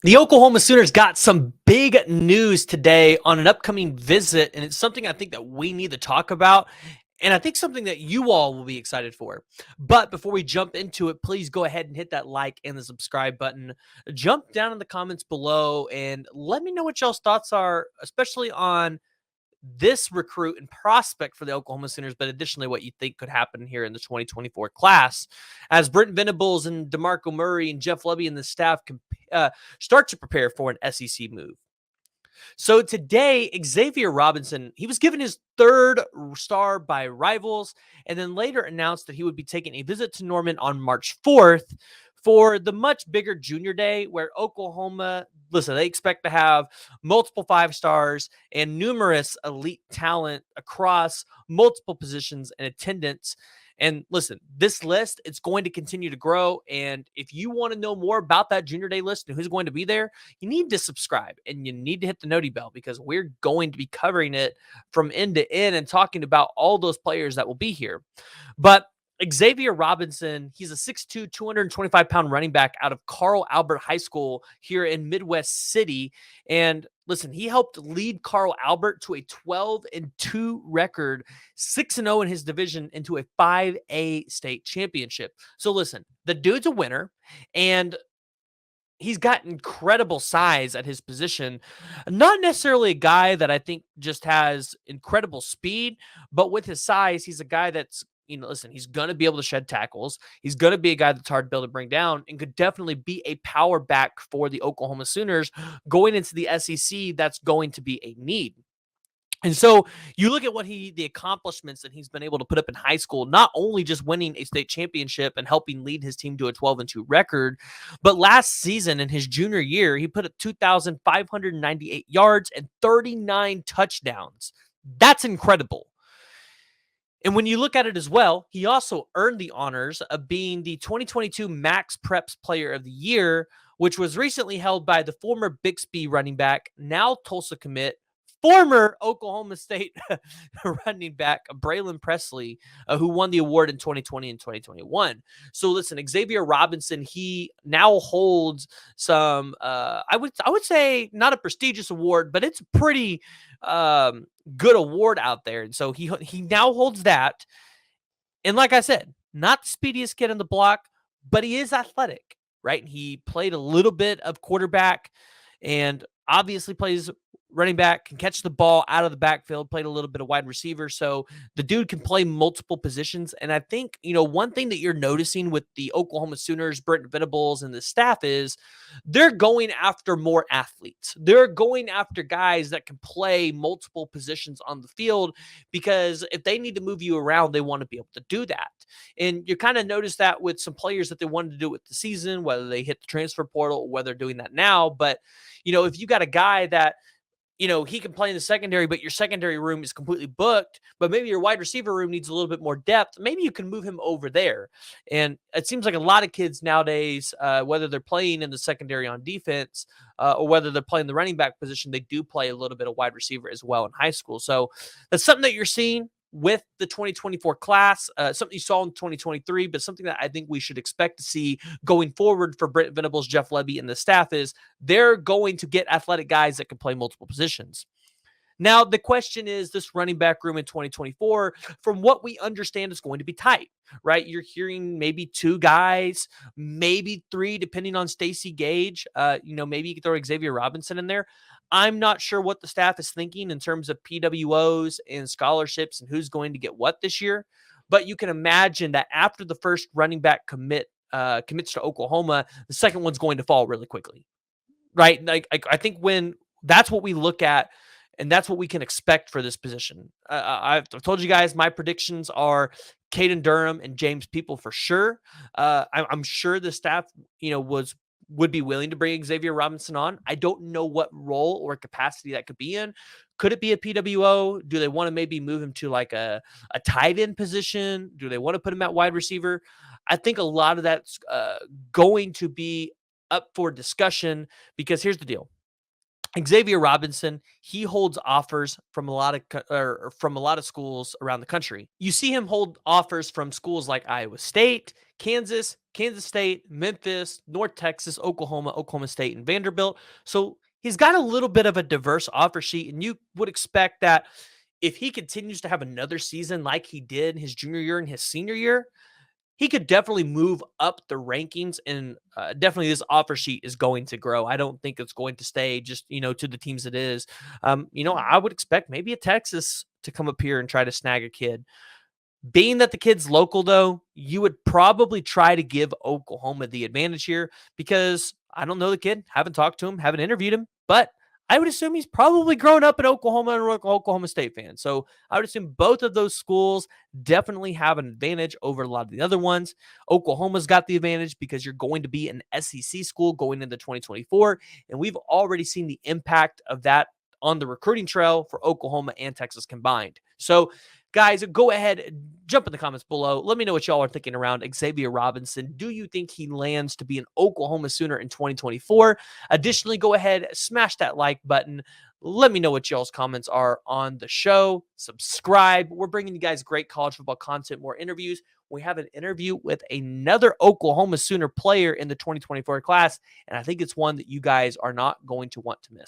The Oklahoma Sooners got some big news today on an upcoming visit, and it's something I think that we need to talk about, and I think something that you all will be excited for. But before we jump into it, please go ahead and hit that like and the subscribe button. Jump down in the comments below and let me know what y'all's thoughts are, especially on this recruit and prospect for the Oklahoma Sooners, but additionally what you think could happen here in the 2024 class as Brent Venables and DeMarco Murray and Jeff Lebby and the staff start to prepare for an SEC move. So today, Xavier Robinson, he was given his third star by Rivals, and then later announced that he would be taking a visit to Norman on March 4th for the much bigger junior day where Oklahoma, listen, they expect to have multiple 5 stars and numerous elite talent across multiple positions and attendance. And listen, this list, it's going to continue to grow. And if you want to know more about that junior day list and who's going to be there, you need to subscribe and you need to hit the noti bell because we're going to be covering it from end to end and talking about all those players that will be here. But Xavier Robinson, he's a 6'2", 225-pound running back out of Carl Albert High School here in Midwest City. And listen, he helped lead Carl Albert to a 12-2 record, 6-0 in his division, into a 5A state championship. So listen, the dude's a winner, and he's got incredible size at his position. Not necessarily a guy that I think just has incredible speed, but with his size, he's a guy that's, listen, he's going to be able to shed tackles. He's going to be a guy that's hard to be able to bring down and could definitely be a power back for the Oklahoma Sooners going into the SEC. That's going to be a need. And so you look at the accomplishments that he's been able to put up in high school, not only just winning a state championship and helping lead his team to a 12-2 record, but last season in his junior year, he put up 2,598 yards and 39 touchdowns. That's incredible. And when you look at it as well, he also earned the honors of being the 2022 Max Preps Player of the Year, which was recently held by the former Bixby running back, now Tulsa commit, former Oklahoma State running back Braylon Presley, who won the award in 2020 and 2021. So listen, Xavier Robinson, he now holds some, I would say not a prestigious award, but it's a pretty good award out there. And so he now holds that. And like I said, not the speediest kid on the block, but he is athletic, right? He played a little bit of quarterback and obviously plays running back, can catch the ball out of the backfield, played a little bit of wide receiver. So the dude can play multiple positions. And I think, one thing that you're noticing with the Oklahoma Sooners, Brent Venables, and the staff is they're going after more athletes. They're going after guys that can play multiple positions on the field because if they need to move you around, they want to be able to do that. And you kind of notice that with some players that they wanted to do with the season, whether they hit the transfer portal or whether they're doing that now. But, if you got a guy that, he can play in the secondary, but your secondary room is completely booked, but maybe your wide receiver room needs a little bit more depth. Maybe you can move him over there. And it seems like a lot of kids nowadays, whether they're playing in the secondary on defense or whether they're playing the running back position, they do play a little bit of wide receiver as well in high school. So that's something that you're seeing with the 2024 class, something you saw in 2023, but something that I think we should expect to see going forward for Brent Venables, Jeff Lebby, and the staff is they're going to get athletic guys that can play multiple positions. Now, the question is this running back room in 2024, from what we understand, is going to be tight, right? You're hearing maybe 2 guys, maybe 3, depending on Stacey Gage. Maybe you could throw Xavier Robinson in there. I'm not sure what the staff is thinking in terms of PWOs and scholarships and who's going to get what this year. But you can imagine that after the first running back commits to Oklahoma, the second one's going to fall really quickly, right? Like I think when that's what we look at, and that's what we can expect for this position. I've told you guys my predictions are Caden Durham and James People for sure. I'm sure the staff, would be willing to bring Xavier Robinson on. I don't know what role or capacity that could be in. Could it be a PWO? Do they want to maybe move him to like a tight end position? Do they want to put him at wide receiver? I think a lot of that's going to be up for discussion because here's the deal. Xavier Robinson, he holds offers from a lot of from a lot of schools around the country. You see him hold offers from schools like Iowa State, Kansas, Kansas State, Memphis, North Texas, Oklahoma, Oklahoma State, and Vanderbilt. So he's got a little bit of a diverse offer sheet, and you would expect that if he continues to have another season like he did his junior year and his senior year, he could definitely move up the rankings, and definitely this offer sheet is going to grow. I don't think it's going to stay just, to the teams it is. I would expect maybe a Texas to come up here and try to snag a kid. Being that the kid's local, though, you would probably try to give Oklahoma the advantage here because I don't know the kid, haven't talked to him, haven't interviewed him, but I would assume he's probably grown up in Oklahoma and an Oklahoma State fan. So I would assume both of those schools definitely have an advantage over a lot of the other ones. Oklahoma's got the advantage because you're going to be an SEC school going into 2024, and we've already seen the impact of that on the recruiting trail for Oklahoma and Texas combined. So guys, go ahead, jump in the comments below. Let me know what y'all are thinking around Xavier Robinson. Do you think he lands to be an Oklahoma Sooner in 2024? Additionally, go ahead, smash that like button. Let me know what y'all's comments are on the show. Subscribe. We're bringing you guys great college football content, more interviews. We have an interview with another Oklahoma Sooner player in the 2024 class, and I think it's one that you guys are not going to want to miss.